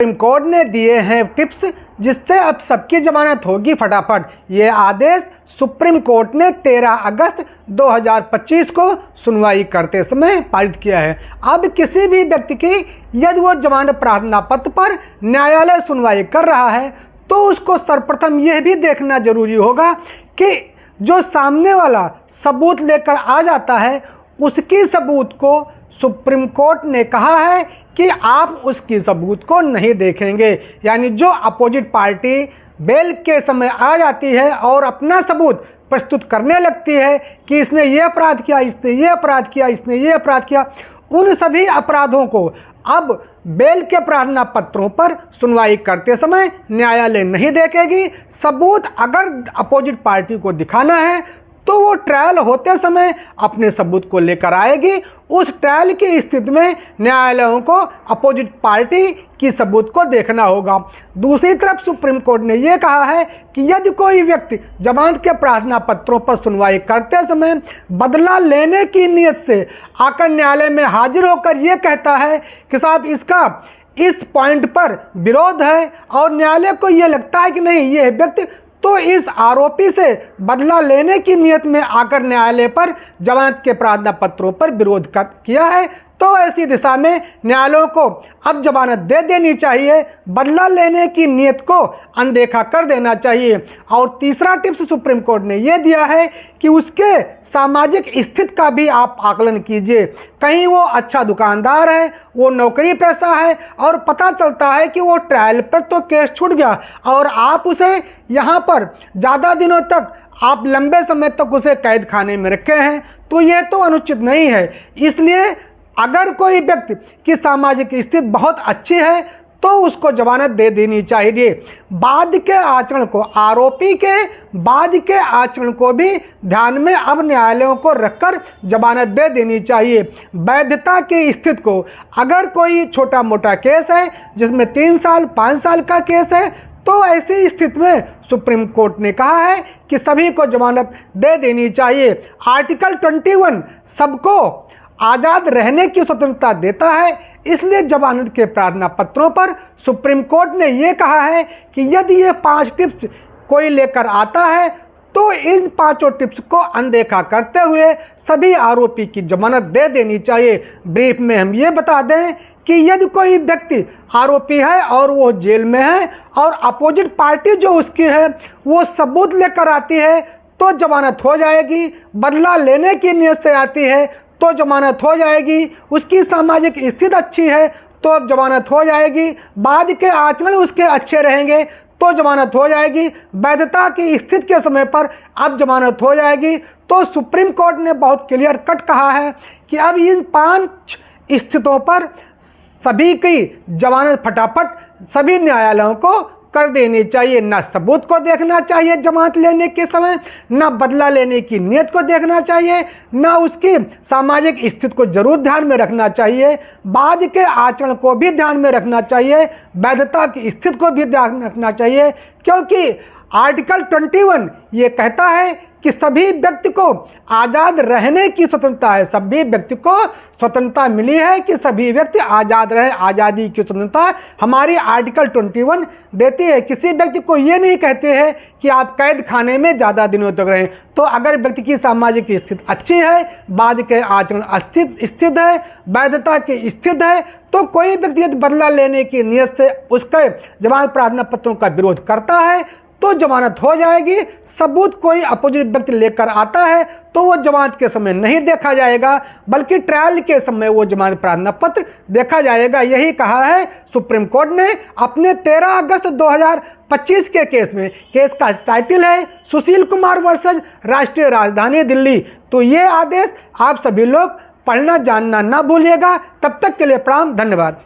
Supreme court ने दिए हैं टिप्स जिससे अब सबकी जमानत होगी फटाफट। ये आदेश सुप्रीम कोर्ट ने 13 अगस्त 2025 को सुनवाई करते समय पारित किया है। अब किसी भी व्यक्ति की यदि वो जमानत प्रार्थना पत्र पर न्यायालय सुनवाई कर रहा है तो उसको सर्वप्रथम यह भी देखना जरूरी होगा कि जो सामने वाला सबूत लेकर आ जाता है उसकी सबूत को सुप्रीम कोर्ट ने कहा है कि आप उसकी सबूत को नहीं देखेंगे। यानी जो अपोजिट पार्टी बेल के समय आ जाती है और अपना सबूत प्रस्तुत करने लगती है कि इसने ये अपराध किया, इसने ये अपराध किया, इसने ये अपराध किया, उन सभी अपराधों को अब बेल के प्रार्थना पत्रों पर सुनवाई करते समय न्यायालय नहीं देखेगी। सबूत अगर अपोजिट पार्टी को दिखाना है तो वो ट्रायल होते समय अपने सबूत को लेकर आएगी। उस ट्रायल की स्थिति में न्यायालयों को अपोजिट पार्टी की सबूत को देखना होगा। दूसरी तरफ सुप्रीम कोर्ट ने ये कहा है कि यदि कोई व्यक्ति जमानत के प्रार्थना पत्रों पर सुनवाई करते समय बदला लेने की नीयत से आकर न्यायालय में हाजिर होकर ये कहता है कि साहब इसका इस पॉइंट पर विरोध है और न्यायालय को ये लगता है कि नहीं ये व्यक्ति तो इस आरोपी से बदला लेने की नियत में आकर न्यायालय पर जमानत के प्रार्थना पत्रों पर विरोध किया है तो ऐसी दिशा में न्यायालयों को अब जमानत दे देनी चाहिए, बदला लेने की नियत को अनदेखा कर देना चाहिए। और तीसरा टिप्स सुप्रीम कोर्ट ने यह दिया है कि उसके सामाजिक स्थिति का भी आप आकलन कीजिए। कहीं वो अच्छा दुकानदार है, वो नौकरी पेशा है और पता चलता है कि वो ट्रायल पर तो केस छूट गया और आप उसे यहाँ पर ज़्यादा दिनों तक आप लंबे समय तक उसे कैद खाने में रखे हैं, तो ये तो अनुचित नहीं है। इसलिए अगर कोई व्यक्ति की सामाजिक स्थिति बहुत अच्छी है तो उसको जमानत दे देनी चाहिए। बाद के आचरण को, आरोपी के बाद के आचरण को भी ध्यान में अब न्यायालयों को रखकर जमानत दे देनी चाहिए। वैधता की स्थिति को, अगर कोई छोटा मोटा केस है जिसमें 3 साल 5 साल का केस है तो ऐसी स्थिति में सुप्रीम कोर्ट ने कहा है कि सभी को जमानत दे देनी चाहिए। आर्टिकल 21 सबको आज़ाद रहने की स्वतंत्रता देता है, इसलिए जमानत के प्रार्थना पत्रों पर सुप्रीम कोर्ट ने ये कहा है कि यदि ये 5 टिप्स कोई लेकर आता है तो इन 5 टिप्स को अनदेखा करते हुए सभी आरोपी की जमानत दे देनी चाहिए। ब्रीफ में हम ये बता दें कि यदि कोई व्यक्ति आरोपी है और वो जेल में है और अपोजिट पार्टी जो उसकी है वो सबूत लेकर आती है तो जमानत हो जाएगी, बदला लेने की नीयत से आती है तो जमानत हो जाएगी, उसकी सामाजिक स्थिति अच्छी है तो जमानत हो जाएगी, बाद के आचरण उसके अच्छे रहेंगे तो जमानत हो जाएगी, वैधता की स्थिति के समय पर अब जमानत हो जाएगी। तो सुप्रीम कोर्ट ने बहुत क्लियर कट कहा है कि अब इन 5 स्थितियों पर सभी की जमानत फटाफट सभी न्यायालयों को कर देनी चाहिए। ना सबूत को देखना चाहिए जमानत लेने के समय, ना बदला लेने की नीयत को देखना चाहिए, ना उसकी सामाजिक स्थिति को जरूर ध्यान में रखना चाहिए, बाद के आचरण को भी ध्यान में रखना चाहिए, वैधता की स्थिति को भी ध्यान में रखना चाहिए। क्योंकि आर्टिकल 21 ये कहता है कि सभी व्यक्ति को आज़ाद रहने की स्वतंत्रता है, सभी व्यक्ति को स्वतंत्रता मिली है कि सभी व्यक्ति आज़ाद रहे, आज़ादी की स्वतंत्रता हमारी आर्टिकल 21 देती है। किसी व्यक्ति को ये नहीं कहते हैं कि आप कैद खाने में ज़्यादा दिनों तक रहें। तो अगर व्यक्ति की सामाजिक स्थिति अच्छी है, बाद के आचरण स्थित है, वैधता की स्थिति है, तो कोई व्यक्ति यदि बदला लेने की नीयत से उसके जमानत प्रार्थना पत्रों का विरोध करता है तो जमानत हो जाएगी। सबूत कोई अपोजिट व्यक्ति लेकर आता है तो वो जमानत के समय नहीं देखा जाएगा, बल्कि ट्रायल के समय वो जमानत प्रार्थना पत्र देखा जाएगा। यही कहा है सुप्रीम कोर्ट ने अपने 13 अगस्त 2025 के केस में। केस का टाइटल है सुशील कुमार वर्सेस राष्ट्रीय राजधानी दिल्ली। तो ये आदेश आप सभी लोग पढ़ना जानना ना भूलिएगा। तब तक के लिए प्रणाम, धन्यवाद।